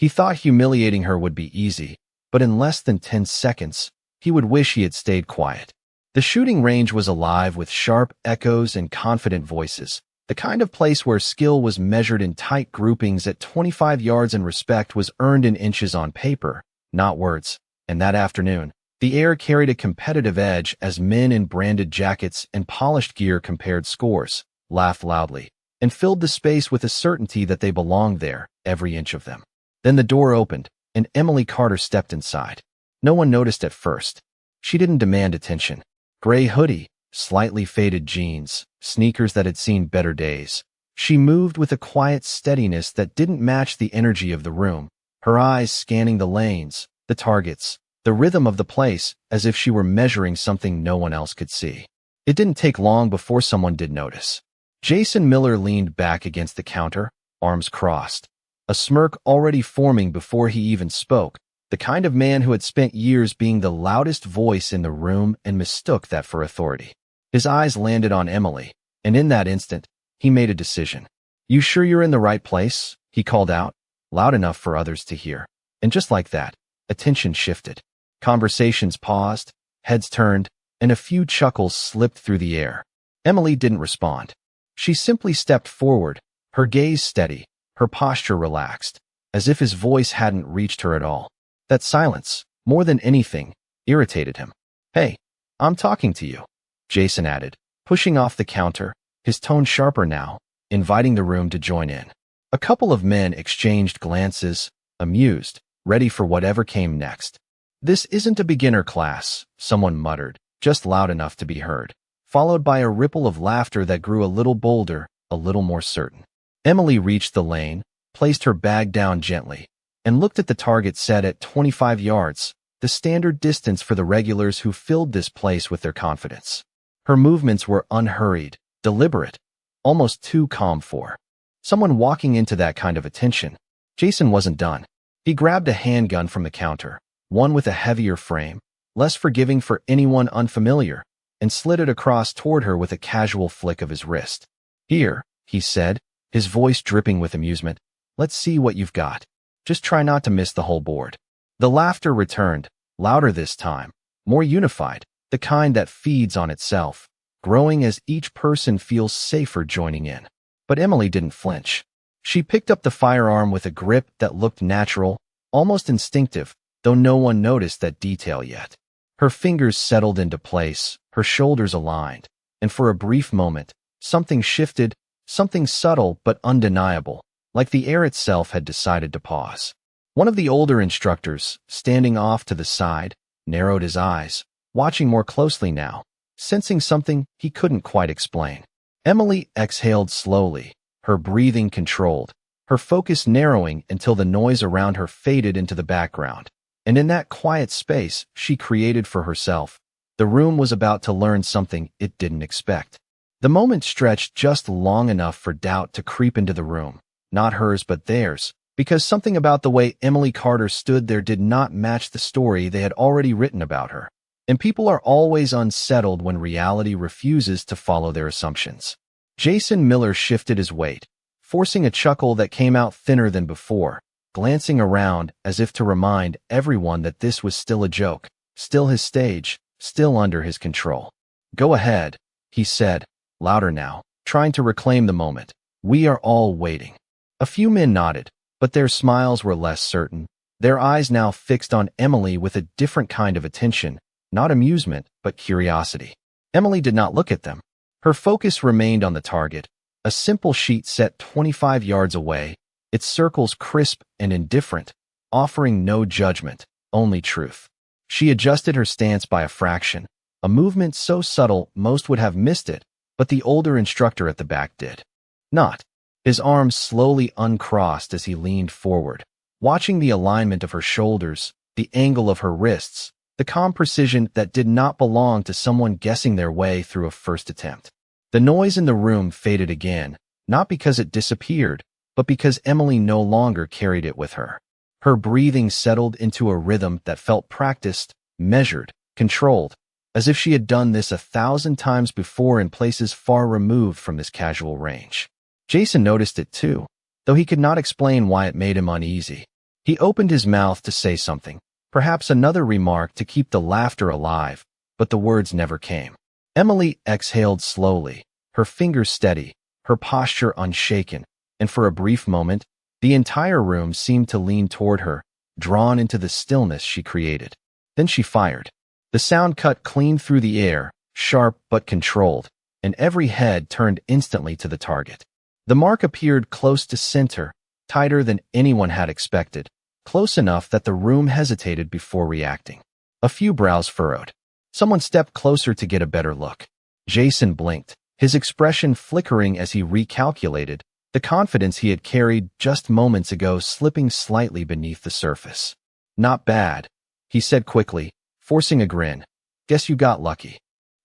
He thought humiliating her would be easy, but in less than 10 seconds, he would wish he had stayed quiet. The shooting range was alive with sharp echoes and confident voices, the kind of place where skill was measured in tight groupings at 25 yards and respect was earned in inches on paper, not words. And that afternoon, the air carried a competitive edge as men in branded jackets and polished gear compared scores, laughed loudly, and filled the space with a certainty that they belonged there, every inch of them. Then the door opened, and Emily Carter stepped inside. No one noticed at first. She didn't demand attention. Gray hoodie, slightly faded jeans, sneakers that had seen better days. She moved with a quiet steadiness that didn't match the energy of the room, her eyes scanning the lanes, the targets, the rhythm of the place, as if she were measuring something no one else could see. It didn't take long before someone did notice. Jason Miller leaned back against the counter, arms crossed, a smirk already forming before he even spoke, the kind of man who had spent years being the loudest voice in the room and mistook that for authority. His eyes landed on Emily, and in that instant, he made a decision. "You sure you're in the right place?" he called out, loud enough for others to hear. And just like that, attention shifted. Conversations paused, heads turned, and a few chuckles slipped through the air. Emily didn't respond. She simply stepped forward, her gaze steady, her posture relaxed, as if his voice hadn't reached her at all. That silence, more than anything, irritated him. "Hey, I'm talking to you," Jason added, pushing off the counter, his tone sharper now, inviting the room to join in. A couple of men exchanged glances, amused, ready for whatever came next. "This isn't a beginner class," someone muttered, just loud enough to be heard, followed by a ripple of laughter that grew a little bolder, a little more certain. Emily reached the lane, placed her bag down gently, and looked at the target set at 25 yards, the standard distance for the regulars who filled this place with their confidence. Her movements were unhurried, deliberate, almost too calm for someone walking into that kind of attention. Jason wasn't done. He grabbed a handgun from the counter, one with a heavier frame, less forgiving for anyone unfamiliar, and slid it across toward her with a casual flick of his wrist. "Here," he said, his voice dripping with amusement. "Let's see what you've got. Just try not to miss the whole board." The laughter returned, louder this time, more unified, the kind that feeds on itself, growing as each person feels safer joining in. But Emily didn't flinch. She picked up the firearm with a grip that looked natural, almost instinctive, though no one noticed that detail yet. Her fingers settled into place, her shoulders aligned, and for a brief moment, something shifted, something subtle but undeniable, like the air itself had decided to pause. One of the older instructors, standing off to the side, narrowed his eyes, watching more closely now, sensing something he couldn't quite explain. Emily exhaled slowly, her breathing controlled, her focus narrowing until the noise around her faded into the background. And in that quiet space she created for herself, the room was about to learn something it didn't expect. The moment stretched just long enough for doubt to creep into the room, not hers but theirs, because something about the way Emily Carter stood there did not match the story they had already written about her. And people are always unsettled when reality refuses to follow their assumptions. Jason Miller shifted his weight, forcing a chuckle that came out thinner than before, glancing around as if to remind everyone that this was still a joke, still his stage, still under his control. "Go ahead," he said, louder now, trying to reclaim the moment. "We are all waiting." A few men nodded, but their smiles were less certain, their eyes now fixed on Emily with a different kind of attention, not amusement, but curiosity. Emily did not look at them. Her focus remained on the target, a simple sheet set 25 yards away, its circles crisp and indifferent, offering no judgment, only truth. She adjusted her stance by a fraction, a movement so subtle most would have missed it, but the older instructor at the back did not. His arms slowly uncrossed as he leaned forward, watching the alignment of her shoulders, the angle of her wrists, the calm precision that did not belong to someone guessing their way through a first attempt. The noise in the room faded again, not because it disappeared, but because Emily no longer carried it with her. Her breathing settled into a rhythm that felt practiced, measured, controlled, as if she had done this 1,000 times before in places far removed from this casual range. Jason noticed it too, though he could not explain why it made him uneasy. He opened his mouth to say something, perhaps another remark to keep the laughter alive, but the words never came. Emily exhaled slowly, her fingers steady, her posture unshaken, and for a brief moment, the entire room seemed to lean toward her, drawn into the stillness she created. Then she fired. The sound cut clean through the air, sharp but controlled, and every head turned instantly to the target. The mark appeared close to center, tighter than anyone had expected, close enough that the room hesitated before reacting. A few brows furrowed. Someone stepped closer to get a better look. Jason blinked, his expression flickering as he recalculated, the confidence he had carried just moments ago slipping slightly beneath the surface. "Not bad," he said quickly, forcing a grin. "Guess you got lucky."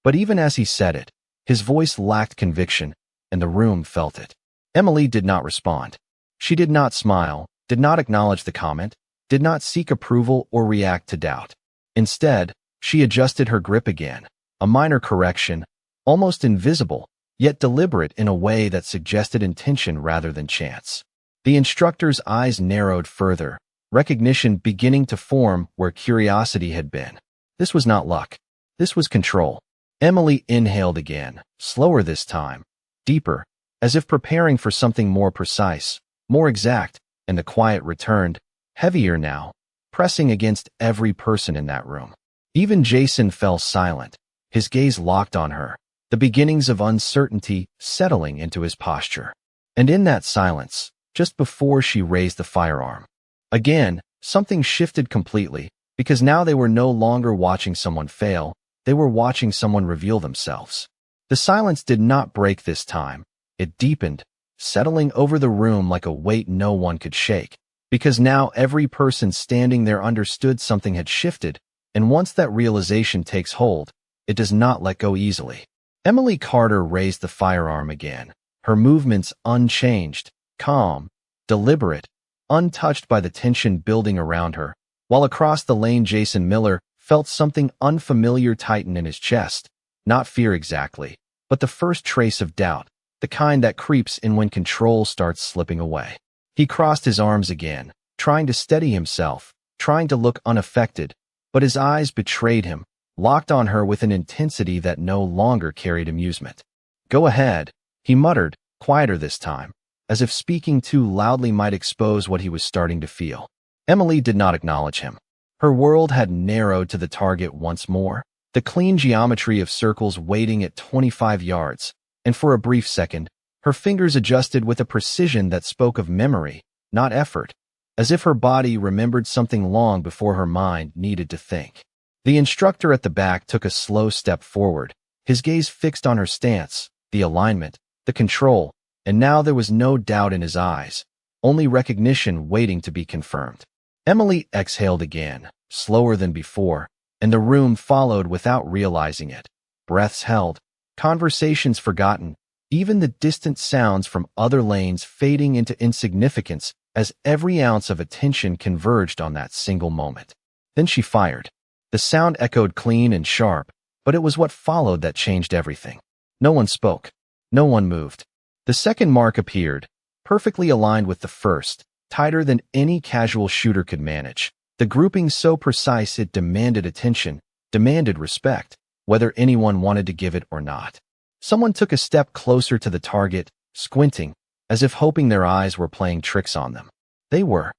But even as he said it, his voice lacked conviction, and the room felt it. Emily did not respond. She did not smile, did not acknowledge the comment, did not seek approval or react to doubt. Instead, she adjusted her grip again, a minor correction, almost invisible, yet deliberate in a way that suggested intention rather than chance. The instructor's eyes narrowed further, recognition beginning to form where curiosity had been. This was not luck. This was control. Emily inhaled again, slower this time, deeper, as if preparing for something more precise, more exact, and the quiet returned, heavier now, pressing against every person in that room. Even Jason fell silent, his gaze locked on her, the beginnings of uncertainty settling into his posture. And in that silence, just before she raised the firearm, again, something shifted completely, because now they were no longer watching someone fail, they were watching someone reveal themselves. The silence did not break this time. It deepened, settling over the room like a weight no one could shake, because now every person standing there understood something had shifted, and once that realization takes hold, it does not let go easily. Emily Carter raised the firearm again, her movements unchanged, calm, deliberate, untouched by the tension building around her, while across the lane Jason Miller felt something unfamiliar tighten in his chest, not fear exactly, but the first trace of doubt, the kind that creeps in when control starts slipping away. He crossed his arms again, trying to steady himself, trying to look unaffected, but his eyes betrayed him, locked on her with an intensity that no longer carried amusement. "Go ahead," he muttered, quieter this time, as if speaking too loudly might expose what he was starting to feel. Emily did not acknowledge him. Her world had narrowed to the target once more, the clean geometry of circles waiting at 25 yards, and for a brief second, her fingers adjusted with a precision that spoke of memory, not effort, as if her body remembered something long before her mind needed to think. The instructor at the back took a slow step forward, his gaze fixed on her stance, the alignment, the control, and now there was no doubt in his eyes, only recognition waiting to be confirmed. Emily exhaled again, slower than before, and the room followed without realizing it. Breaths held, conversations forgotten, even the distant sounds from other lanes fading into insignificance as every ounce of attention converged on that single moment. Then she fired. The sound echoed clean and sharp, but it was what followed that changed everything. No one spoke. No one moved. The second mark appeared, perfectly aligned with the first, tighter than any casual shooter could manage. The grouping so precise it demanded attention, demanded respect, whether anyone wanted to give it or not. Someone took a step closer to the target, squinting, as if hoping their eyes were playing tricks on them. They were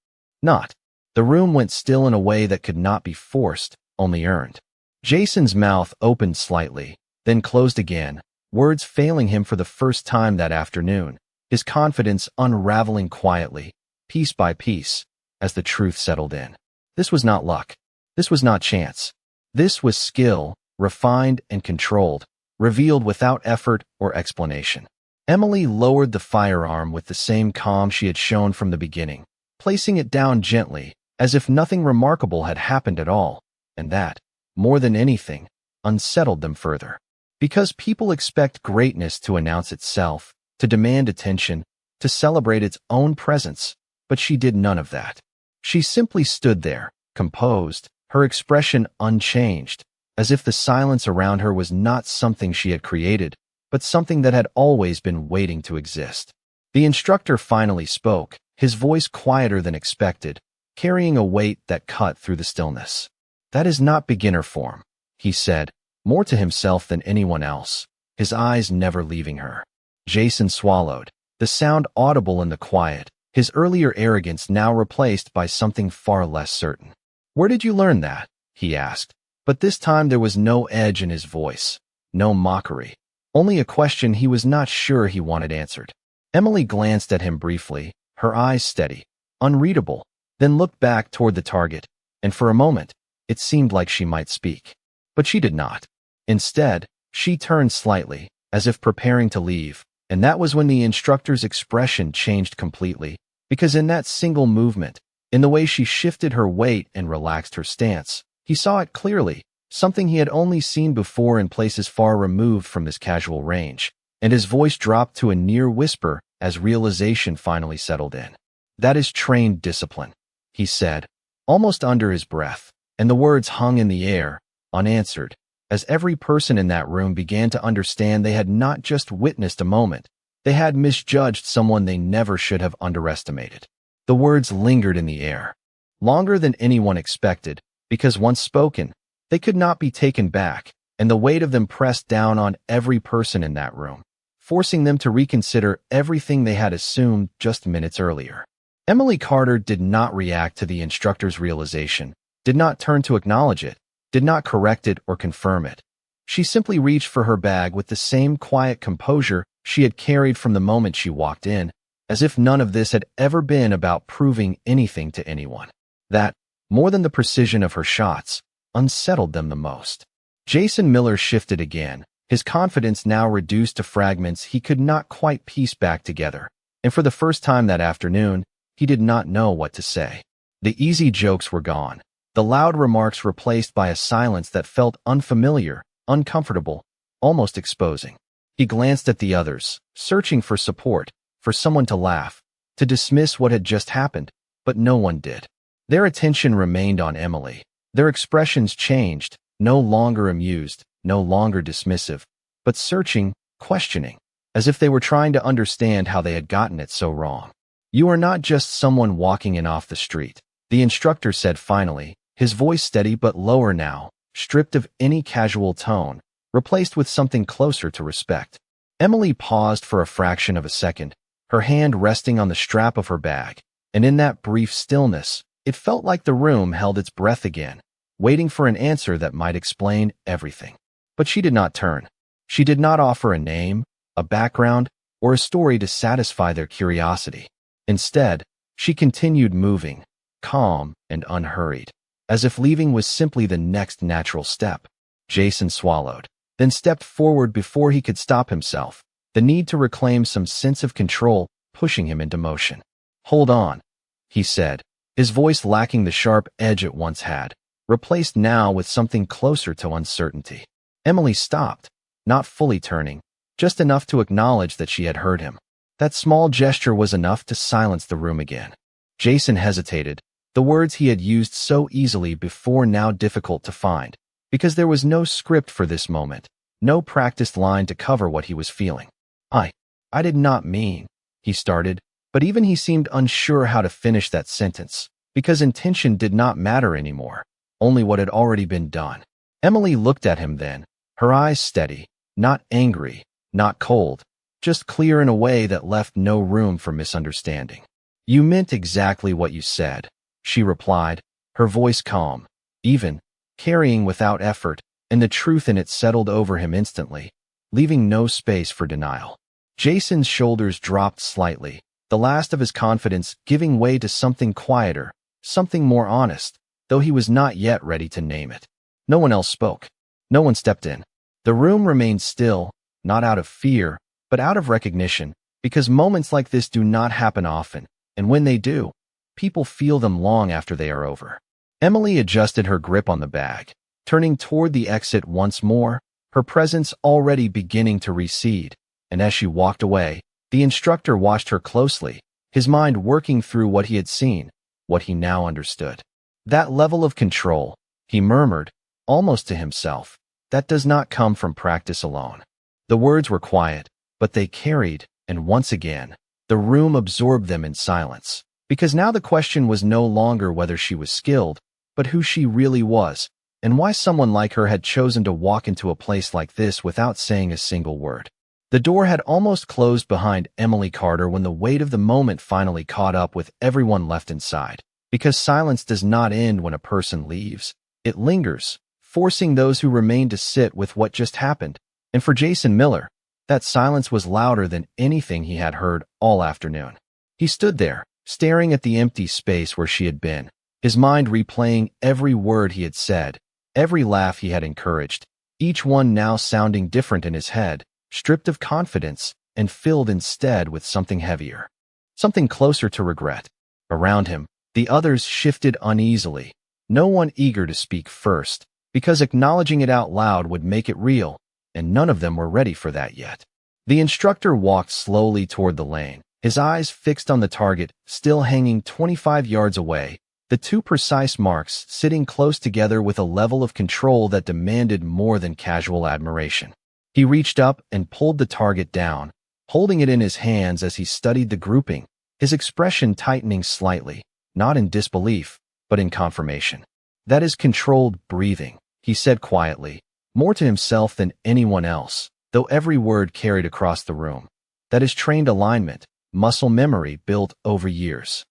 not. The room went still in a way that could not be forced, only earned. Jason's mouth opened slightly, then closed again, words failing him for the first time that afternoon, his confidence unraveling quietly, piece by piece, as the truth settled in. This was not luck. This was not chance. This was skill, refined and controlled, revealed without effort or explanation. Emily lowered the firearm with the same calm she had shown from the beginning, placing it down gently, as if nothing remarkable had happened at all, and that, more than anything, unsettled them further. Because people expect greatness to announce itself, to demand attention, to celebrate its own presence, but she did none of that. She simply stood there, composed, her expression unchanged, as if the silence around her was not something she had created, but something that had always been waiting to exist. The instructor finally spoke, his voice quieter than expected, carrying a weight that cut through the stillness. "That is not beginner form," he said, more to himself than anyone else, his eyes never leaving her. Jason swallowed, the sound audible in the quiet, his earlier arrogance now replaced by something far less certain. "Where did you learn that?" he asked, but this time there was no edge in his voice, no mockery, only a question he was not sure he wanted answered. Emily glanced at him briefly, her eyes steady, unreadable, then looked back toward the target, and for a moment, it seemed like she might speak. But she did not. Instead, she turned slightly, as if preparing to leave, and that was when the instructor's expression changed completely, because in that single movement, in the way she shifted her weight and relaxed her stance, he saw it clearly, something he had only seen before in places far removed from this casual range, and his voice dropped to a near whisper as realization finally settled in. "That is trained discipline," he said, almost under his breath, and the words hung in the air, unanswered, as every person in that room began to understand they had not just witnessed a moment, they had misjudged someone they never should have underestimated. The words lingered in the air, longer than anyone expected, because once spoken, they could not be taken back, and the weight of them pressed down on every person in that room, forcing them to reconsider everything they had assumed just minutes earlier. Emily Carter did not react to the instructor's realization, did not turn to acknowledge it, did not correct it or confirm it. She simply reached for her bag with the same quiet composure she had carried from the moment she walked in, as if none of this had ever been about proving anything to anyone. That, more than the precision of her shots, unsettled them the most. Jason Miller shifted again, his confidence now reduced to fragments he could not quite piece back together, and for the first time that afternoon, he did not know what to say. The easy jokes were gone, the loud remarks replaced by a silence that felt unfamiliar, uncomfortable, almost exposing. He glanced at the others, searching for support, for someone to laugh, to dismiss what had just happened, but no one did. Their attention remained on Emily. Their expressions changed, no longer amused, no longer dismissive, but searching, questioning, as if they were trying to understand how they had gotten it so wrong. "You are not just someone walking in off the street," the instructor said finally, his voice steady but lower now, stripped of any casual tone, replaced with something closer to respect. Emily paused for a fraction of a second, her hand resting on the strap of her bag, and in that brief stillness, it felt like the room held its breath again, waiting for an answer that might explain everything. But she did not turn. She did not offer a name, a background, or a story to satisfy their curiosity. Instead, she continued moving, calm and unhurried, as if leaving was simply the next natural step. Jason swallowed, then stepped forward before he could stop himself, the need to reclaim some sense of control pushing him into motion. "Hold on," he said, his voice lacking the sharp edge it once had, replaced now with something closer to uncertainty. Emily stopped, not fully turning, just enough to acknowledge that she had heard him. That small gesture was enough to silence the room again. Jason hesitated, the words he had used so easily before now difficult to find, because there was no script for this moment, no practiced line to cover what he was feeling. I did not mean," he started, but even he seemed unsure how to finish that sentence, because intention did not matter anymore, only what had already been done. Emily looked at him then, her eyes steady, not angry, not cold, just clear in a way that left no room for misunderstanding. "You meant exactly what you said," she replied, her voice calm, even, carrying without effort, and the truth in it settled over him instantly, leaving no space for denial. Jason's shoulders dropped slightly, the last of his confidence giving way to something quieter, something more honest, though he was not yet ready to name it. No one else spoke. No one stepped in. The room remained still, not out of fear, but out of recognition, because moments like this do not happen often, and when they do, people feel them long after they are over. Emily adjusted her grip on the bag, turning toward the exit once more, her presence already beginning to recede, and as she walked away, the instructor watched her closely, his mind working through what he had seen, what he now understood. "That level of control," he murmured, almost to himself, "that does not come from practice alone." The words were quiet, but they carried, and once again, the room absorbed them in silence, Because now the question was no longer whether she was skilled, but who she really was, and why someone like her had chosen to walk into a place like this without saying a single word. The door had almost closed behind Emily Carter when the weight of the moment finally caught up with everyone left inside. Because silence does not end when a person leaves. It lingers, forcing those who remain to sit with what just happened. And for Jason Miller, that silence was louder than anything he had heard all afternoon. He stood there, staring at the empty space where she had been, his mind replaying every word he had said, every laugh he had encouraged, each one now sounding different in his head, stripped of confidence and filled instead with something heavier, something closer to regret. Around him, the others shifted uneasily, no one eager to speak first, because acknowledging it out loud would make it real, and none of them were ready for that yet. The instructor walked slowly toward the lane, his eyes fixed on the target, still hanging 25 yards away, the two precise marks sitting close together with a level of control that demanded more than casual admiration. He reached up and pulled the target down, holding it in his hands as he studied the grouping, his expression tightening slightly, not in disbelief, but in confirmation. That is controlled breathing, he said quietly, more to himself than anyone else, though every word carried across the room. That is trained alignment, muscle memory built over years.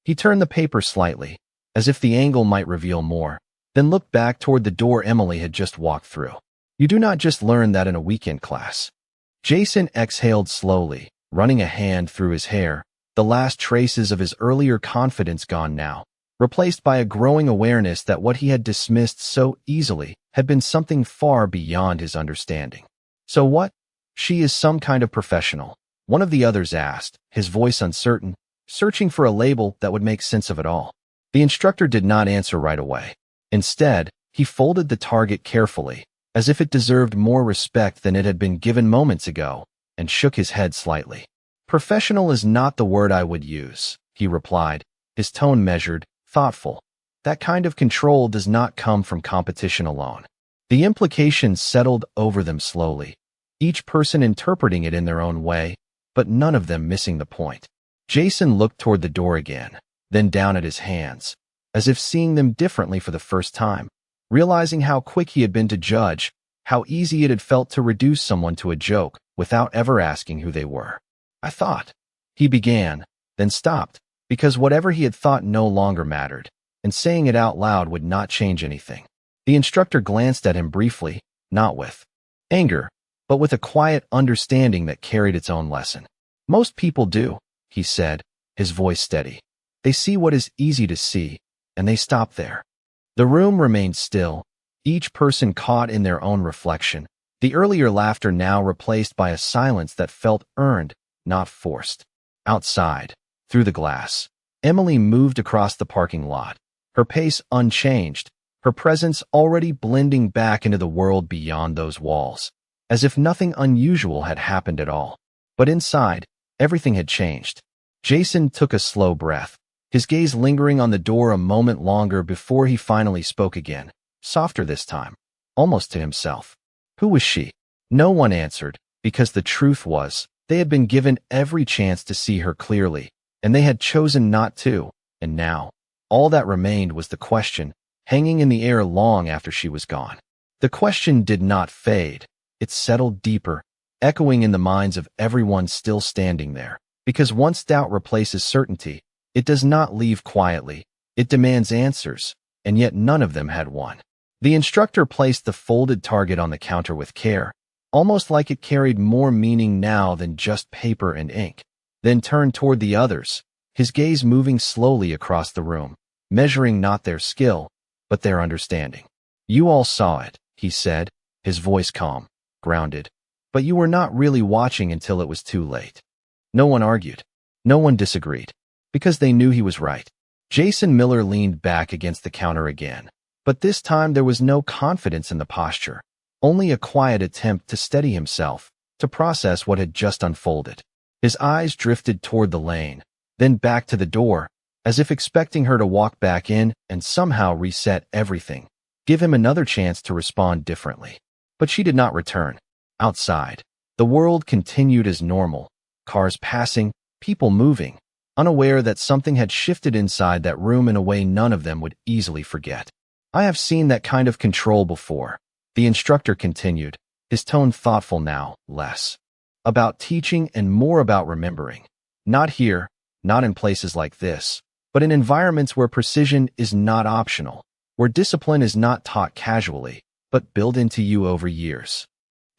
He turned the paper slightly, as if the angle might reveal more, then looked back toward the door Emily had just walked through. You do not just learn that in a weekend class. Jason exhaled slowly, running a hand through his hair, the last traces of his earlier confidence gone now, replaced by a growing awareness that what he had dismissed so easily had been something far beyond his understanding. So what? She is some kind of professional, one of the others asked, his voice uncertain, searching for a label that would make sense of it all. The instructor did not answer right away. Instead, he folded the target carefully, as if it deserved more respect than it had been given moments ago, and shook his head slightly. Professional is not the word I would use, he replied, his tone measured, thoughtful. That kind of control does not come from competition alone. The implications settled over them slowly, each person interpreting it in their own way, but none of them missing the point. Jason looked toward the door again, then down at his hands, as if seeing them differently for the first time, realizing how quick he had been to judge, how easy it had felt to reduce someone to a joke without ever asking who they were. I thought, he began, then stopped, because whatever he had thought no longer mattered, and saying it out loud would not change anything. The instructor glanced at him briefly, not with anger, but with a quiet understanding that carried its own lesson. Most people do, he said, his voice steady. They see what is easy to see, and they stop there. The room remained still, each person caught in their own reflection, the earlier laughter now replaced by a silence that felt earned, not forced. Outside, through the glass, Emily moved across the parking lot, her pace unchanged, her presence already blending back into the world beyond those walls, as if nothing unusual had happened at all. But inside, everything had changed. Jason took a slow breath, his gaze lingering on the door a moment longer before he finally spoke again, softer this time, almost to himself. Who was she? No one answered, because the truth was, they had been given every chance to see her clearly, and they had chosen not to, and now, all that remained was the question, hanging in the air long after she was gone. The question did not fade, it settled deeper, echoing in the minds of everyone still standing there, because once doubt replaces certainty, it does not leave quietly, it demands answers, and yet none of them had one. The instructor placed the folded target on the counter with care, almost like it carried more meaning now than just paper and ink, then turned toward the others, his gaze moving slowly across the room, measuring not their skill, but their understanding. You all saw it, he said, his voice calm, grounded, but you were not really watching until it was too late. No one argued. No one disagreed, because they knew he was right. Jason Miller leaned back against the counter again, but this time there was no confidence in the posture, only a quiet attempt to steady himself, to process what had just unfolded. His eyes drifted toward the lane, then back to the door, as if expecting her to walk back in and somehow reset everything, give him another chance to respond differently. But she did not return. Outside, the world continued as normal, cars passing, people moving, unaware that something had shifted inside that room in a way none of them would easily forget. I have seen that kind of control before, the instructor continued, his tone thoughtful now, less about teaching and more about remembering. Not here, not in places like this, but in environments where precision is not optional, where discipline is not taught casually, but built into you over years.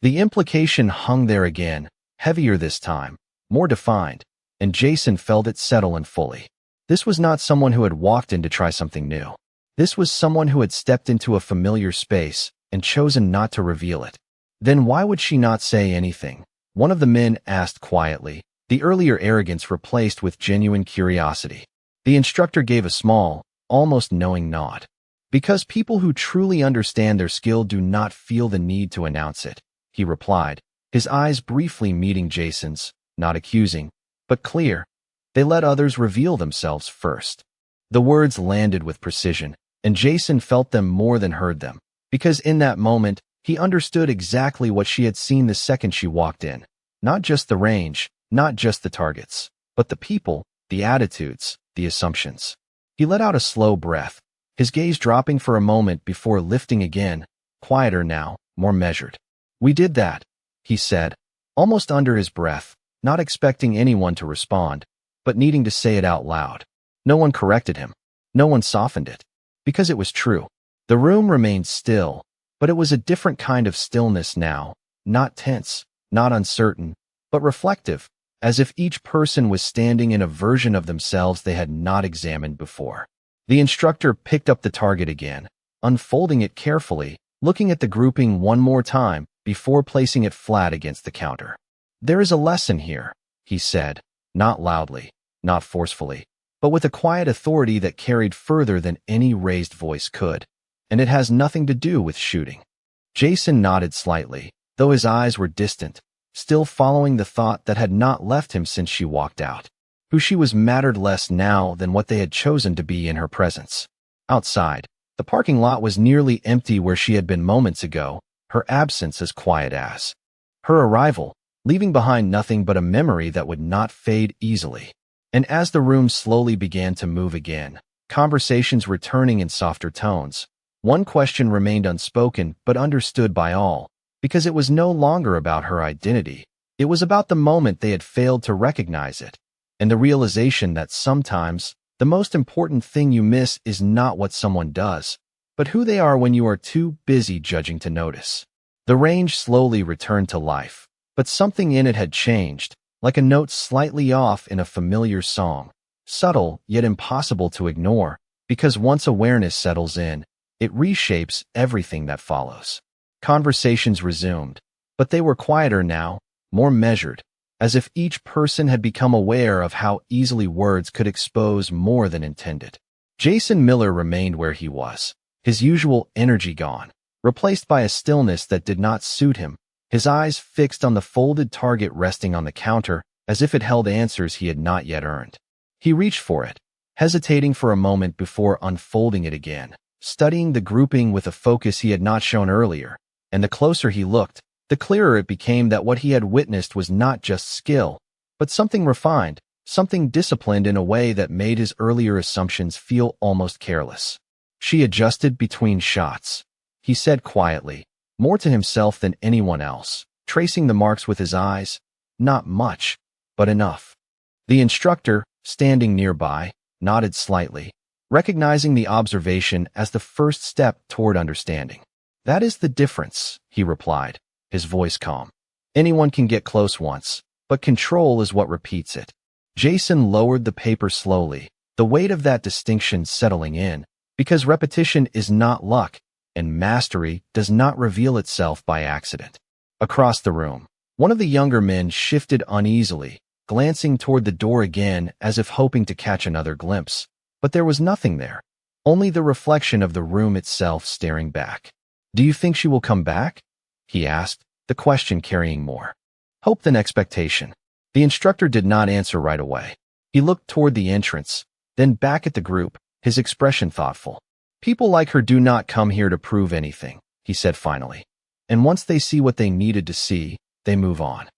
The implication hung there again, heavier this time, more defined, and Jason felt it settle in fully. This was not someone who had walked in to try something new. This was someone who had stepped into a familiar space and chosen not to reveal it. Then why would she not say anything? One of the men asked quietly, the earlier arrogance replaced with genuine curiosity. The instructor gave a small, almost knowing nod. Because people who truly understand their skill do not feel the need to announce it, he replied, his eyes briefly meeting Jason's, not accusing, but clear. They let others reveal themselves first. The words landed with precision, and Jason felt them more than heard them, because in that moment, he understood exactly what she had seen the second she walked in. Not just the range, not just the targets, but the people, the attitudes, the assumptions. He let out a slow breath, his gaze dropping for a moment before lifting again, quieter now, more measured. "We did that," he said, almost under his breath, not expecting anyone to respond, but needing to say it out loud. No one corrected him. No one softened it. Because it was true. The room remained still, but it was a different kind of stillness now, not tense, not uncertain, but reflective, as if each person was standing in a version of themselves they had not examined before. The instructor picked up the target again, unfolding it carefully, looking at the grouping one more time before placing it flat against the counter. "There is a lesson here," he said, not loudly, not forcefully, but with a quiet authority that carried further than any raised voice could. "And it has nothing to do with shooting." Jason nodded slightly, though his eyes were distant, still following the thought that had not left him since she walked out. Who she was mattered less now than what they had chosen to be in her presence. Outside, the parking lot was nearly empty where she had been moments ago, her absence as quiet as her arrival, leaving behind nothing but a memory that would not fade easily. And as the room slowly began to move again, conversations returning in softer tones, one question remained unspoken but understood by all, because it was no longer about her identity. It was about the moment they had failed to recognize it, and the realization that sometimes the most important thing you miss is not what someone does, but who they are when you are too busy judging to notice. The range slowly returned to life, but something in it had changed, like a note slightly off in a familiar song, subtle yet impossible to ignore, because once awareness settles in, it reshapes everything that follows. Conversations resumed, but they were quieter now, more measured, as if each person had become aware of how easily words could expose more than intended. Jason Miller remained where he was, his usual energy gone, replaced by a stillness that did not suit him, his eyes fixed on the folded target resting on the counter as if it held answers he had not yet earned. He reached for it, hesitating for a moment before unfolding it again, studying the grouping with a focus he had not shown earlier, and the closer he looked, the clearer it became that what he had witnessed was not just skill, but something refined, something disciplined in a way that made his earlier assumptions feel almost careless. "She adjusted between shots," he said quietly, more to himself than anyone else, tracing the marks with his eyes. "Not much, but enough." The instructor, standing nearby, nodded slightly, recognizing the observation as the first step toward understanding. "That is the difference," he replied, his voice calm. "Anyone can get close once, but control is what repeats it." Jason lowered the paper slowly, the weight of that distinction settling in, because repetition is not luck, and mastery does not reveal itself by accident. Across the room, one of the younger men shifted uneasily, glancing toward the door again as if hoping to catch another glimpse, but there was nothing there, only the reflection of the room itself staring back. "Do you think she will come back?" he asked, the question carrying more hope than expectation. The instructor did not answer right away. He looked toward the entrance, then back at the group, his expression thoughtful. "People like her do not come here to prove anything," he said finally. "And once they see what they needed to see, they move on."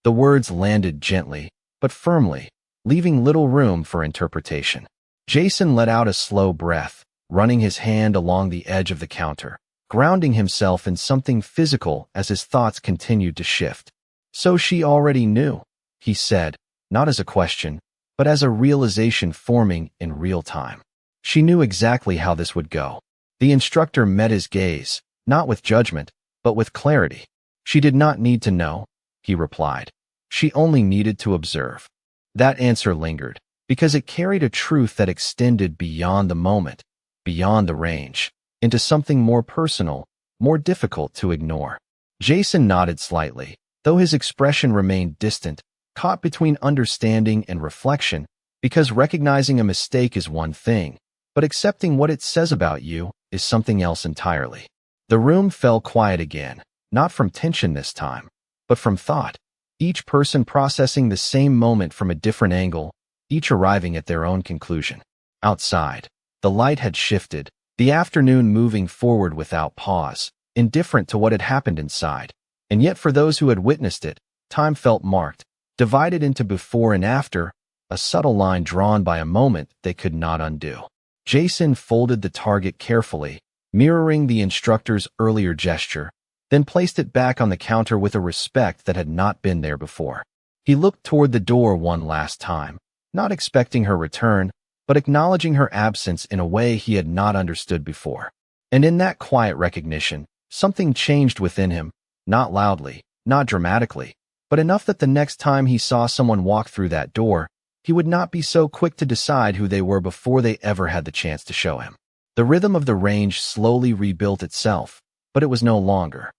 The words landed gently, but firmly, leaving little room for interpretation. Jason let out a slow breath, running his hand along the edge of the counter, grounding himself in something physical as his thoughts continued to shift. "So she already knew," he said, not as a question, but as a realization forming in real time. She knew exactly how this would go. The instructor met his gaze, not with judgment, but with clarity. "She did not need to know," he replied. "She only needed to observe." That answer lingered, because it carried a truth that extended beyond the moment, beyond the range, into something more personal, more difficult to ignore. Jason nodded slightly, though his expression remained distant, caught between understanding and reflection, because recognizing a mistake is one thing, but accepting what it says about you is something else entirely. The room fell quiet again, not from tension this time, but from thought, each person processing the same moment from a different angle, each arriving at their own conclusion. Outside, the light had shifted, the afternoon moving forward without pause, indifferent to what had happened inside. And yet for those who had witnessed it, time felt marked, divided into before and after, a subtle line drawn by a moment they could not undo. Jason folded the target carefully, mirroring the instructor's earlier gesture, then placed it back on the counter with a respect that had not been there before. He looked toward the door one last time, not expecting her return, but acknowledging her absence in a way he had not understood before. And in that quiet recognition, something changed within him, not loudly, not dramatically, but enough that the next time he saw someone walk through that door, he would not be so quick to decide who they were before they ever had the chance to show him. The rhythm of the range slowly rebuilt itself, but it was no longer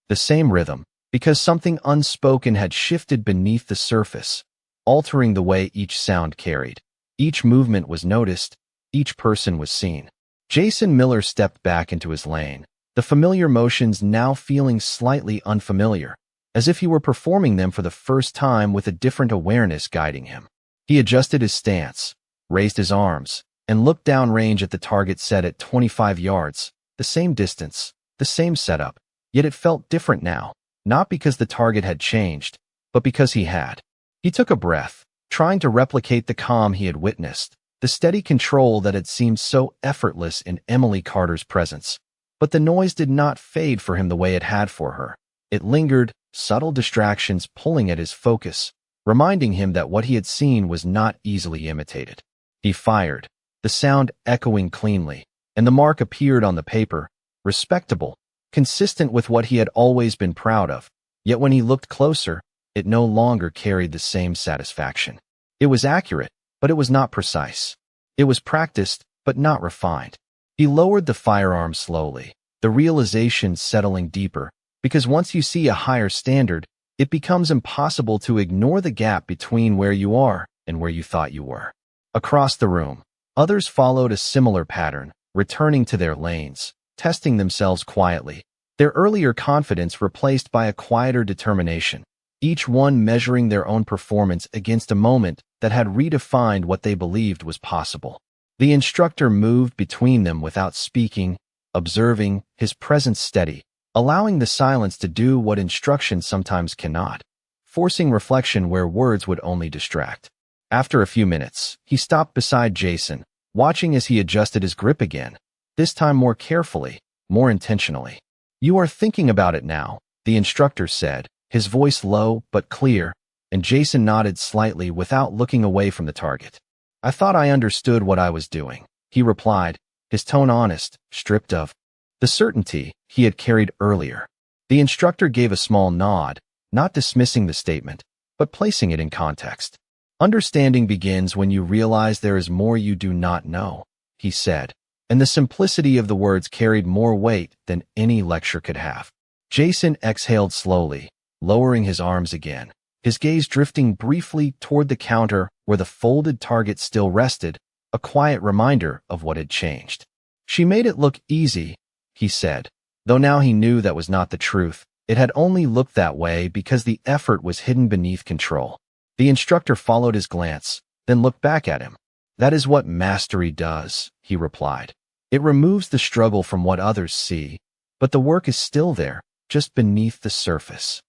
the same rhythm, because something unspoken had shifted beneath the surface, altering the way each sound carried. Each movement was noticed, each person was seen. Jason Miller stepped back into his lane, the familiar motions now feeling slightly unfamiliar, as if he were performing them for the first time with a different awareness guiding him. He adjusted his stance, raised his arms, and looked downrange at the target set at 25 yards, the same distance, the same setup, yet it felt different now, not because the target had changed, but because he had. He took a breath, trying to replicate the calm he had witnessed, the steady control that had seemed so effortless in Emily Carter's presence. But the noise did not fade for him the way it had for her. It lingered, subtle distractions pulling at his focus, reminding him that what he had seen was not easily imitated. He fired, the sound echoing cleanly, and the mark appeared on the paper, respectable, consistent with what he had always been proud of. Yet when he looked closer, it no longer carried the same satisfaction. It was accurate, but it was not precise. It was practiced, but not refined. He lowered the firearm slowly, the realization settling deeper, because once you see a higher standard, it becomes impossible to ignore the gap between where you are and where you thought you were. Across the room, others followed a similar pattern, returning to their lanes, testing themselves quietly, their earlier confidence replaced by a quieter determination, each one measuring their own performance against a moment that had redefined what they believed was possible. The instructor moved between them without speaking, observing, his presence steady, allowing the silence to do what instruction sometimes cannot, forcing reflection where words would only distract. After a few minutes, he stopped beside Jason, watching as he adjusted his grip again, this time more carefully, more intentionally. "You are thinking about it now," the instructor said, his voice low but clear, and Jason nodded slightly without looking away from the target. "I thought I understood what I was doing," he replied, his tone honest, stripped of the certainty he had carried earlier. The instructor gave a small nod, not dismissing the statement, but placing it in context. "Understanding begins when you realize there is more you do not know," he said, and the simplicity of the words carried more weight than any lecture could have. Jason exhaled slowly, lowering his arms again, his gaze drifting briefly toward the counter where the folded target still rested, a quiet reminder of what had changed. "She made it look easy," he said, though now he knew that was not the truth. It had only looked that way because the effort was hidden beneath control. The instructor followed his glance, then looked back at him. "That is what mastery does," he replied. "It removes the struggle from what others see, but the work is still there, just beneath the surface."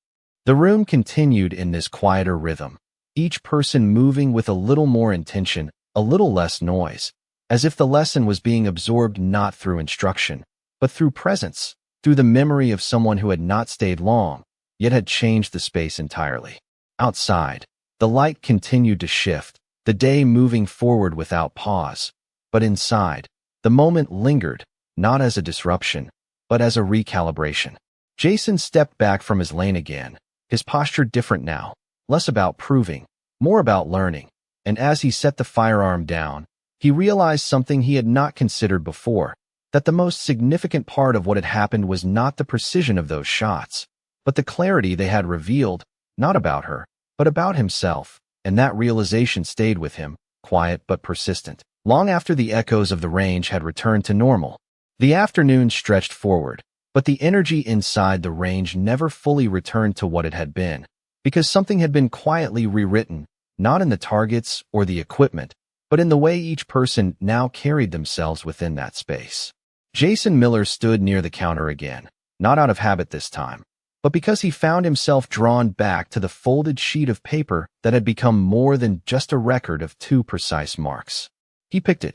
The room continued in this quieter rhythm, each person moving with a little more intention, a little less noise, as if the lesson was being absorbed not through instruction, but through presence, through the memory of someone who had not stayed long, yet had changed the space entirely. Outside, the light continued to shift, the day moving forward without pause. But inside, the moment lingered, not as a disruption, but as a recalibration. Jason stepped back from his lane again, his posture different now, less about proving, more about learning, and as he set the firearm down, he realized something he had not considered before, that the most significant part of what had happened was not the precision of those shots, but the clarity they had revealed, not about her, but about himself, and that realization stayed with him, quiet but persistent, long after the echoes of the range had returned to normal. The afternoon stretched forward, but the energy inside the range never fully returned to what it had been, because something had been quietly rewritten, not in the targets or the equipment, but in the way each person now carried themselves within that space. Jason Miller stood near the counter again, not out of habit this time, but because he found himself drawn back to the folded sheet of paper that had become more than just a record of 2 precise marks. He picked it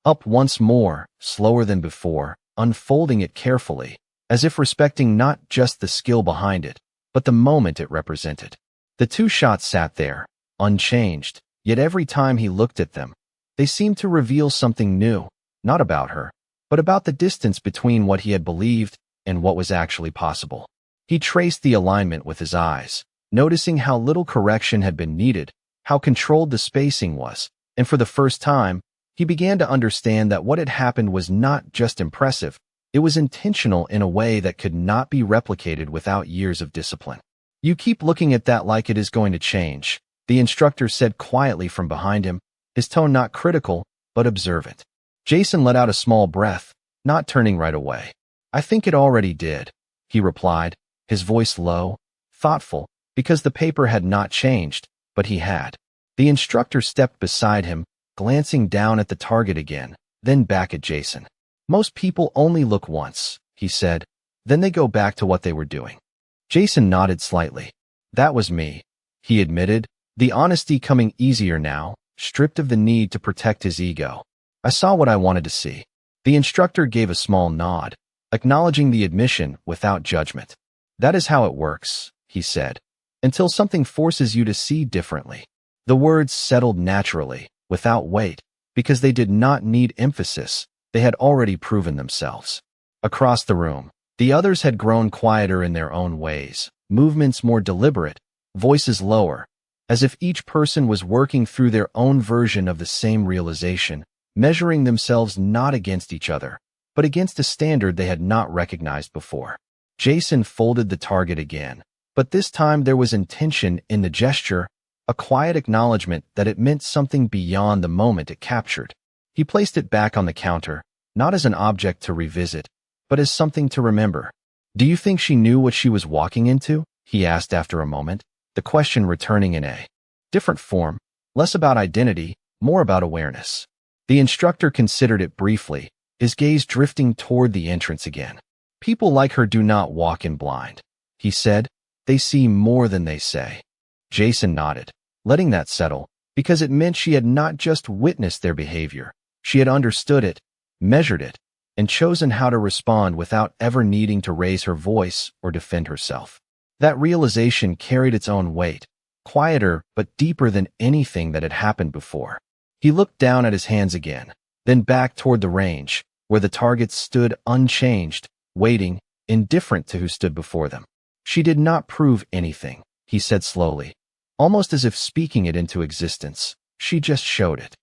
up once more, slower than before, unfolding it carefully, as if respecting not just the skill behind it, but the moment it represented. The 2 shots sat there, unchanged, yet every time he looked at them, they seemed to reveal something new, not about her, but about the distance between what he had believed and what was actually possible. He traced the alignment with his eyes, noticing how little correction had been needed, how controlled the spacing was, and for the first time, he began to understand that what had happened was not just impressive, it was intentional in a way that could not be replicated without years of discipline. "You keep looking at that like it is going to change," the instructor said quietly from behind him, his tone not critical, but observant. Jason let out a small breath, not turning right away. "I think it already did," he replied, his voice low, thoughtful, because the paper had not changed, but he had. The instructor stepped beside him, glancing down at the target again, then back at Jason. "Most people only look once," he said, "then they go back to what they were doing." Jason nodded slightly. "That was me," he admitted, the honesty coming easier now, stripped of the need to protect his ego. "I saw what I wanted to see." The instructor gave a small nod, acknowledging the admission without judgment. "That is how it works," he said, "until something forces you to see differently." The words settled naturally, without weight, because they did not need emphasis, they had already proven themselves. Across the room, the others had grown quieter in their own ways, movements more deliberate, voices lower, as if each person was working through their own version of the same realization, measuring themselves not against each other, but against a standard they had not recognized before. Jason folded the target again, but this time there was intention in the gesture, a quiet acknowledgement that it meant something beyond the moment it captured. He placed it back on the counter, not as an object to revisit, but as something to remember. "Do you think she knew what she was walking into?" he asked after a moment, the question returning in a different form, less about identity, more about awareness. The instructor considered it briefly, his gaze drifting toward the entrance again. "People like her do not walk in blind," he said. "They see more than they say." Jason nodded, letting that settle, because it meant she had not just witnessed their behavior, she had understood it, measured it, and chosen how to respond without ever needing to raise her voice or defend herself. That realization carried its own weight, quieter but deeper than anything that had happened before. He looked down at his hands again, then back toward the range, where the targets stood unchanged, waiting, indifferent to who stood before them. "She did not prove anything," he said slowly, almost as if speaking it into existence. "She just showed it."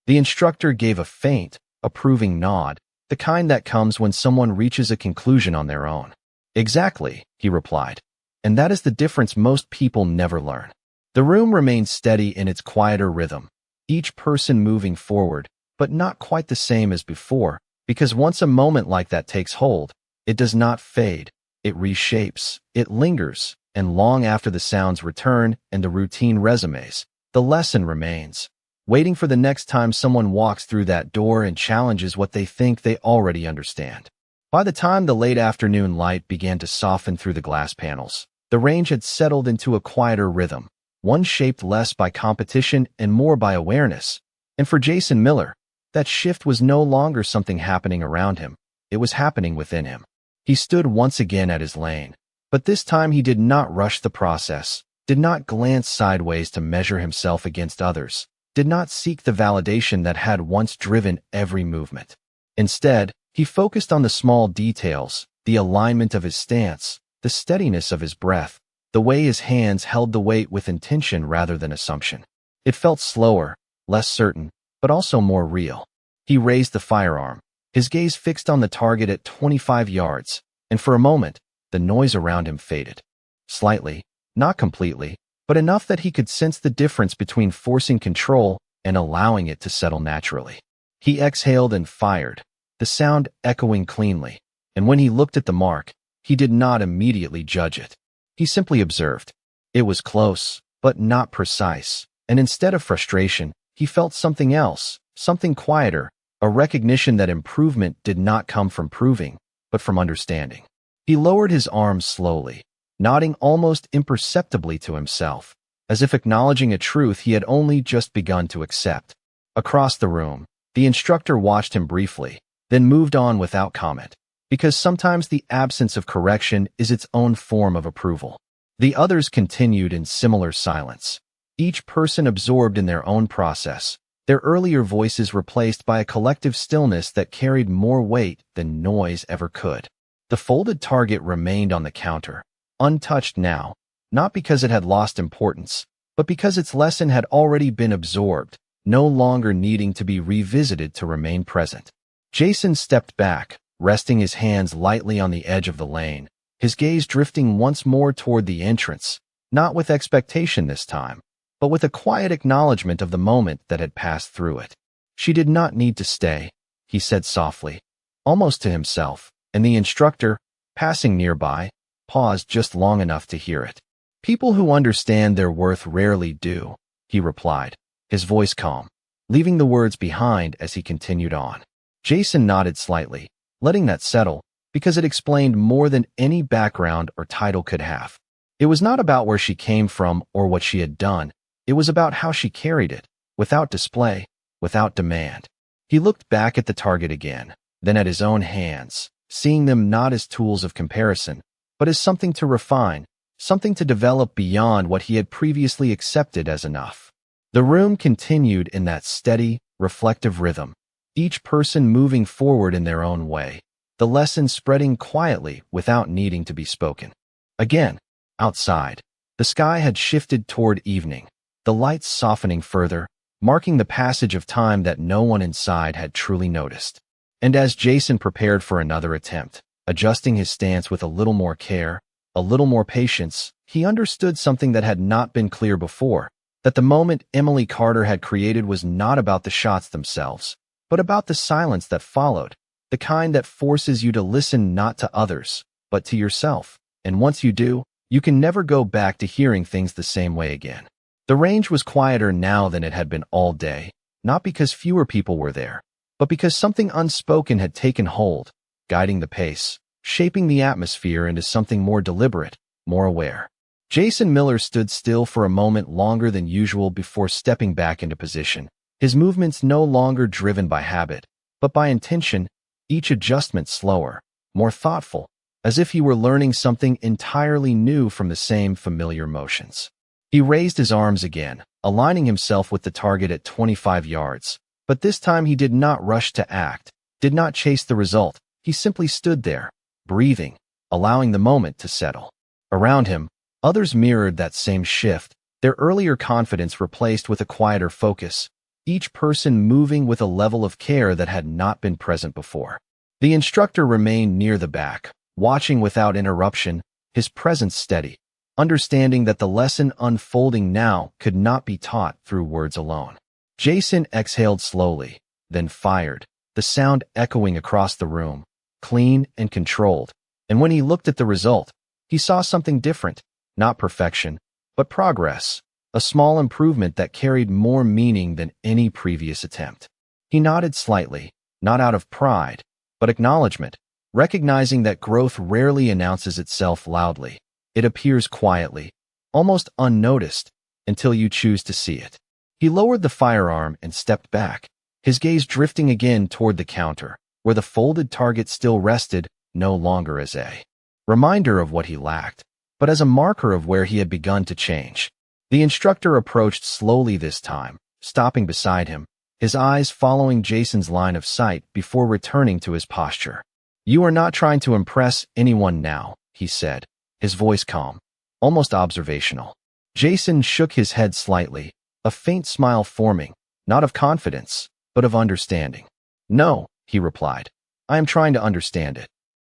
The instructor gave a faint, approving nod, the kind that comes when someone reaches a conclusion on their own. "Exactly," he replied, "and that is the difference most people never learn." The room remained steady in its quieter rhythm, each person moving forward, but not quite the same as before, because once a moment like that takes hold, it does not fade, it reshapes, it lingers, and long after the sounds return and the routine resumes, the lesson remains, waiting for the next time someone walks through that door and challenges what they think they already understand. By the time the late afternoon light began to soften through the glass panels, the range had settled into a quieter rhythm, one shaped less by competition and more by awareness. And for Jason Miller, that shift was no longer something happening around him. It was happening within him. He stood once again at his lane, but this time he did not rush the process, did not glance sideways to measure himself against others, did not seek the validation that had once driven every movement. Instead, he focused on the small details, the alignment of his stance, the steadiness of his breath, the way his hands held the weight with intention rather than assumption. It felt slower, less certain, but also more real. He raised the firearm, his gaze fixed on the target at 25 yards, and for a moment, the noise around him faded. Slightly, not completely, but enough that he could sense the difference between forcing control and allowing it to settle naturally. He exhaled and fired, the sound echoing cleanly, and when he looked at the mark, he did not immediately judge it. He simply observed. It was close, but not precise, and instead of frustration, he felt something else, something quieter, a recognition that improvement did not come from proving, but from understanding. He lowered his arms slowly, nodding almost imperceptibly to himself, as if acknowledging a truth he had only just begun to accept. Across the room, the instructor watched him briefly, then moved on without comment, because sometimes the absence of correction is its own form of approval. The others continued in similar silence, each person absorbed in their own process, their earlier voices replaced by a collective stillness that carried more weight than noise ever could. The folded target remained on the counter, untouched now, not because it had lost importance, but because its lesson had already been absorbed, no longer needing to be revisited to remain present. Jason stepped back, resting his hands lightly on the edge of the lane, his gaze drifting once more toward the entrance, not with expectation this time, but with a quiet acknowledgement of the moment that had passed through it. She did not need to stay, he said softly, almost to himself, and the instructor, passing nearby, paused just long enough to hear it. People who understand their worth rarely do, he replied, his voice calm, leaving the words behind as he continued on. Jason nodded slightly, letting that settle, because it explained more than any background or title could have. It was not about where she came from or what she had done. It was about how she carried it, without display, without demand. He looked back at the target again, then at his own hands, seeing them not as tools of comparison, but as something to refine, something to develop beyond what he had previously accepted as enough. The room continued in that steady, reflective rhythm, each person moving forward in their own way, the lesson spreading quietly without needing to be spoken. Again, outside, the sky had shifted toward evening, the lights softening further, marking the passage of time that no one inside had truly noticed. And as Jason prepared for another attempt, adjusting his stance with a little more care, a little more patience, he understood something that had not been clear before, that the moment Emily Carter had created was not about the shots themselves, but about the silence that followed, the kind that forces you to listen not to others, but to yourself. And once you do, you can never go back to hearing things the same way again. The range was quieter now than it had been all day, not because fewer people were there, but because something unspoken had taken hold, guiding the pace, shaping the atmosphere into something more deliberate, more aware. Jason Miller stood still for a moment longer than usual before stepping back into position, his movements no longer driven by habit, but by intention, each adjustment slower, more thoughtful, as if he were learning something entirely new from the same familiar motions. He raised his arms again, aligning himself with the target at 25 yards, but this time he did not rush to act, did not chase the result. He simply stood there, breathing, allowing the moment to settle. Around him, others mirrored that same shift, their earlier confidence replaced with a quieter focus, each person moving with a level of care that had not been present before. The instructor remained near the back, watching without interruption, his presence steady, understanding that the lesson unfolding now could not be taught through words alone. Jason exhaled slowly, then fired, the sound echoing across the room, clean and controlled, and when he looked at the result, he saw something different, not perfection, but progress, a small improvement that carried more meaning than any previous attempt. He nodded slightly, not out of pride, but acknowledgement, recognizing that growth rarely announces itself loudly. It appears quietly, almost unnoticed, until you choose to see it. He lowered the firearm and stepped back, his gaze drifting again toward the counter, where the folded target still rested, no longer as a reminder of what he lacked, but as a marker of where he had begun to change. The instructor approached slowly this time, stopping beside him, his eyes following Jason's line of sight before returning to his posture. "You are not trying to impress anyone now," he said, his voice calm, almost observational. Jason shook his head slightly, a faint smile forming, not of confidence, but of understanding. "No," he replied. "I am trying to understand it."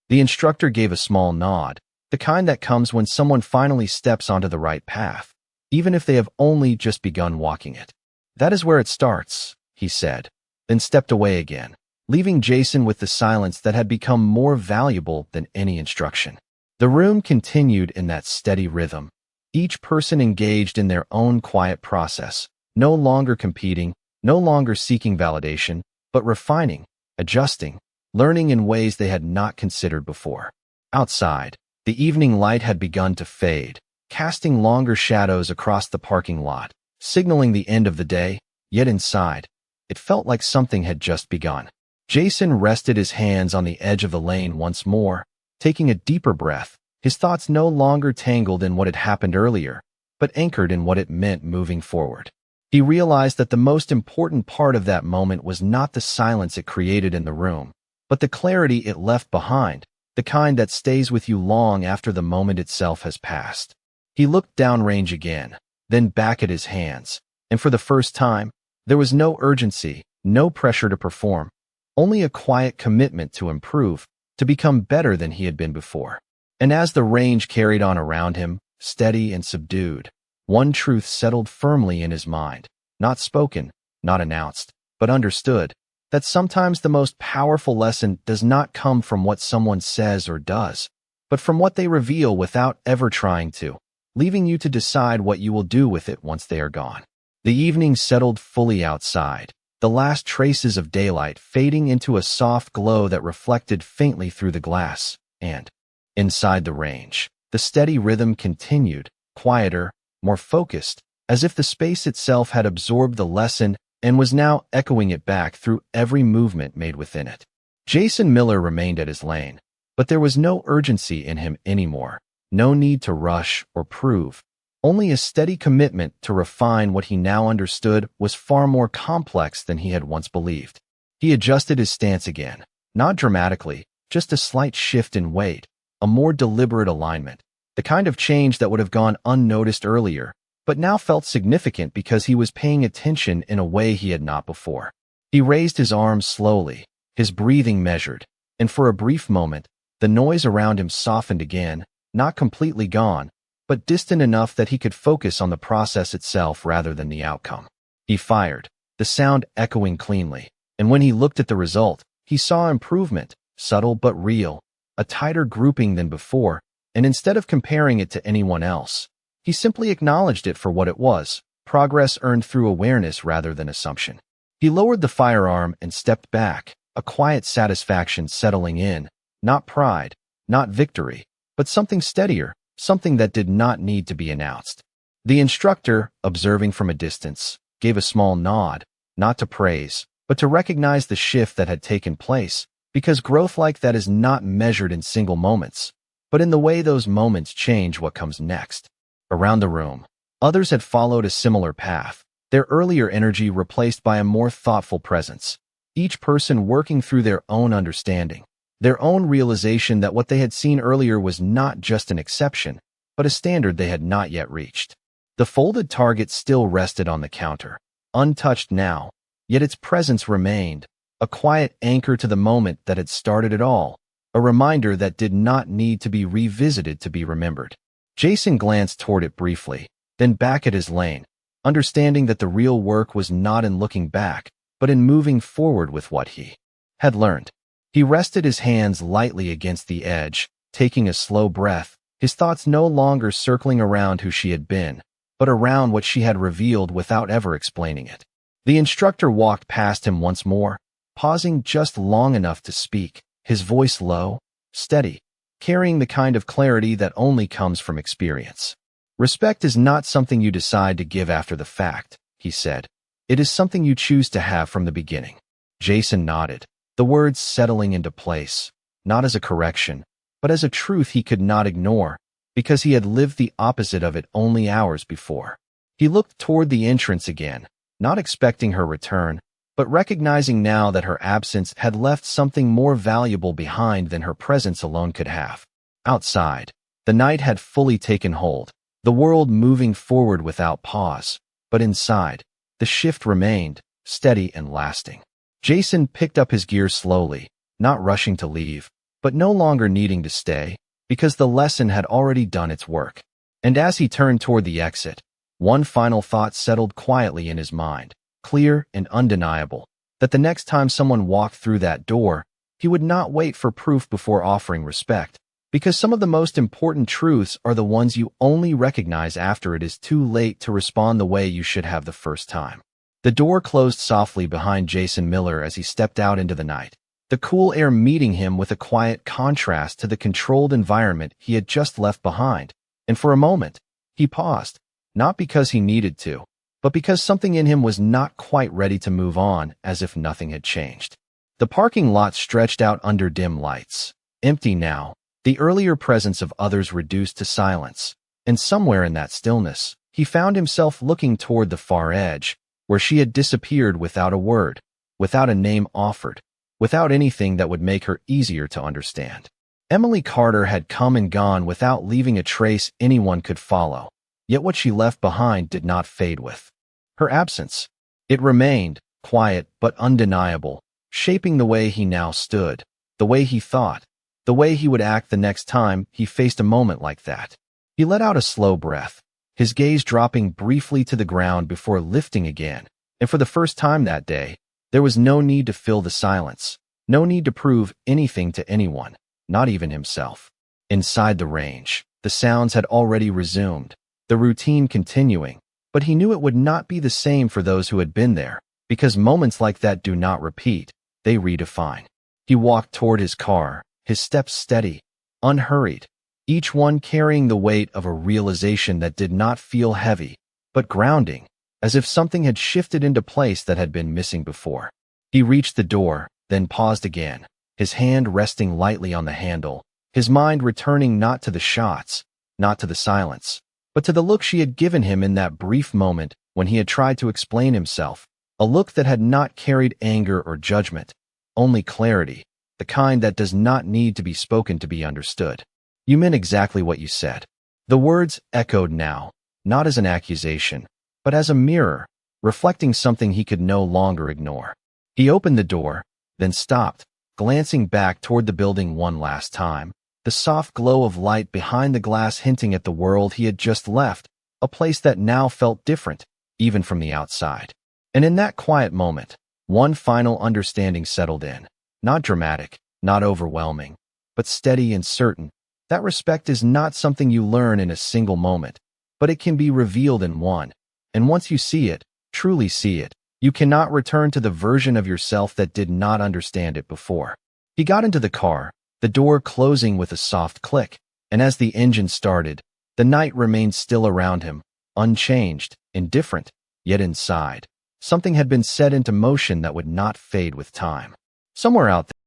The instructor gave a small nod, the kind that comes when someone finally steps onto the right path, even if they have only just begun walking it. "That is where it starts," he said, then stepped away again, leaving Jason with the silence that had become more valuable than any instruction. The room continued in that steady rhythm, each person engaged in their own quiet process, no longer competing, no longer seeking validation, but refining, adjusting, learning in ways they had not considered before. Outside, the evening light had begun to fade, casting longer shadows across the parking lot, signaling the end of the day, yet inside, it felt like something had just begun. Jason rested his hands on the edge of the lane once more, taking a deeper breath, his thoughts no longer tangled in what had happened earlier, but anchored in what it meant moving forward. He realized that the most important part of that moment was not the silence it created in the room, but the clarity it left behind, the kind that stays with you long after the moment itself has passed. He looked downrange again, then back at his hands, and for the first time, there was no urgency, no pressure to perform, only a quiet commitment to improve, to become better than he had been before. And as the range carried on around him, steady and subdued, one truth settled firmly in his mind, not spoken, not announced, but understood, that sometimes the most powerful lesson does not come from what someone says or does, but from what they reveal without ever trying to, leaving you to decide what you will do with it once they are gone. The evening settled fully outside, the last traces of daylight fading into a soft glow that reflected faintly through the glass, and, inside the range, the steady rhythm continued, quieter, more focused, as if the space itself had absorbed the lesson and was now echoing it back through every movement made within it. Jason Miller remained at his lane, but there was no urgency in him anymore, no need to rush or prove, only a steady commitment to refine what he now understood was far more complex than he had once believed. He adjusted his stance again, not dramatically, just a slight shift in weight, a more deliberate alignment, the kind of change that would have gone unnoticed earlier, but now felt significant because he was paying attention in a way he had not before. He raised his arms slowly, his breathing measured, and for a brief moment, the noise around him softened again, not completely gone, but distant enough that he could focus on the process itself rather than the outcome. He fired, the sound echoing cleanly, and when he looked at the result, he saw improvement, subtle but real, a tighter grouping than before, and instead of comparing it to anyone else, he simply acknowledged it for what it was, progress earned through awareness rather than assumption. He lowered the firearm and stepped back, a quiet satisfaction settling in, not pride, not victory, but something steadier, something that did not need to be announced. The instructor, observing from a distance, gave a small nod, not to praise, but to recognize the shift that had taken place, because growth like that is not measured in single moments, but in the way those moments change what comes next. Around the room, others had followed a similar path, their earlier energy replaced by a more thoughtful presence, each person working through their own understanding, their own realization that what they had seen earlier was not just an exception, but a standard they had not yet reached. The folded target still rested on the counter, untouched now, yet its presence remained, a quiet anchor to the moment that had started it all, a reminder that did not need to be revisited to be remembered. Jason glanced toward it briefly, then back at his lane, understanding that the real work was not in looking back, but in moving forward with what he had learned. He rested his hands lightly against the edge, taking a slow breath, his thoughts no longer circling around who she had been, but around what she had revealed without ever explaining it. The instructor walked past him once more, pausing just long enough to speak, his voice low, steady, carrying the kind of clarity that only comes from experience. Respect is not something you decide to give after the fact, he said. It is something you choose to have from the beginning. Jason nodded, the words settling into place, not as a correction, but as a truth he could not ignore, because he had lived the opposite of it only hours before. He looked toward the entrance again, not expecting her return, but recognizing now that her absence had left something more valuable behind than her presence alone could have. Outside, the night had fully taken hold, the world moving forward without pause, but inside, the shift remained, steady and lasting. Jason picked up his gear slowly, not rushing to leave, but no longer needing to stay, because the lesson had already done its work. And as he turned toward the exit, one final thought settled quietly in his mind, clear and undeniable, that the next time someone walked through that door, he would not wait for proof before offering respect, because some of the most important truths are the ones you only recognize after it is too late to respond the way you should have the first time. The door closed softly behind Jason Miller as he stepped out into the night, the cool air meeting him with a quiet contrast to the controlled environment he had just left behind, and for a moment, he paused, not because he needed to, but because something in him was not quite ready to move on as if nothing had changed. The parking lot stretched out under dim lights, empty now, the earlier presence of others reduced to silence, and somewhere in that stillness, he found himself looking toward the far edge, where she had disappeared without a word, without a name offered, without anything that would make her easier to understand. Emily Carter had come and gone without leaving a trace anyone could follow, yet what she left behind did not fade with her absence. It remained, quiet but undeniable, shaping the way he now stood, the way he thought, the way he would act the next time he faced a moment like that. He let out a slow breath, his gaze dropping briefly to the ground before lifting again, and for the first time that day, there was no need to fill the silence, no need to prove anything to anyone, not even himself. Inside the range, the sounds had already resumed, the routine continuing, but he knew it would not be the same for those who had been there, because moments like that do not repeat, they redefine. He walked toward his car, his steps steady, unhurried, each one carrying the weight of a realization that did not feel heavy, but grounding, as if something had shifted into place that had been missing before. He reached the door, then paused again, his hand resting lightly on the handle, his mind returning not to the shots, not to the silence, but to the look she had given him in that brief moment when he had tried to explain himself, a look that had not carried anger or judgment, only clarity, the kind that does not need to be spoken to be understood. You meant exactly what you said. The words echoed now, not as an accusation, but as a mirror, reflecting something he could no longer ignore. He opened the door, then stopped, glancing back toward the building one last time, the soft glow of light behind the glass hinting at the world he had just left, a place that now felt different, even from the outside. And in that quiet moment, one final understanding settled in, not dramatic, not overwhelming, but steady and certain. That respect is not something you learn in a single moment, but it can be revealed in one. And once you see it, truly see it, you cannot return to the version of yourself that did not understand it before. He got into the car, the door closing with a soft click, and as the engine started, the night remained still around him, unchanged, indifferent, yet inside, something had been set into motion that would not fade with time. Somewhere out there,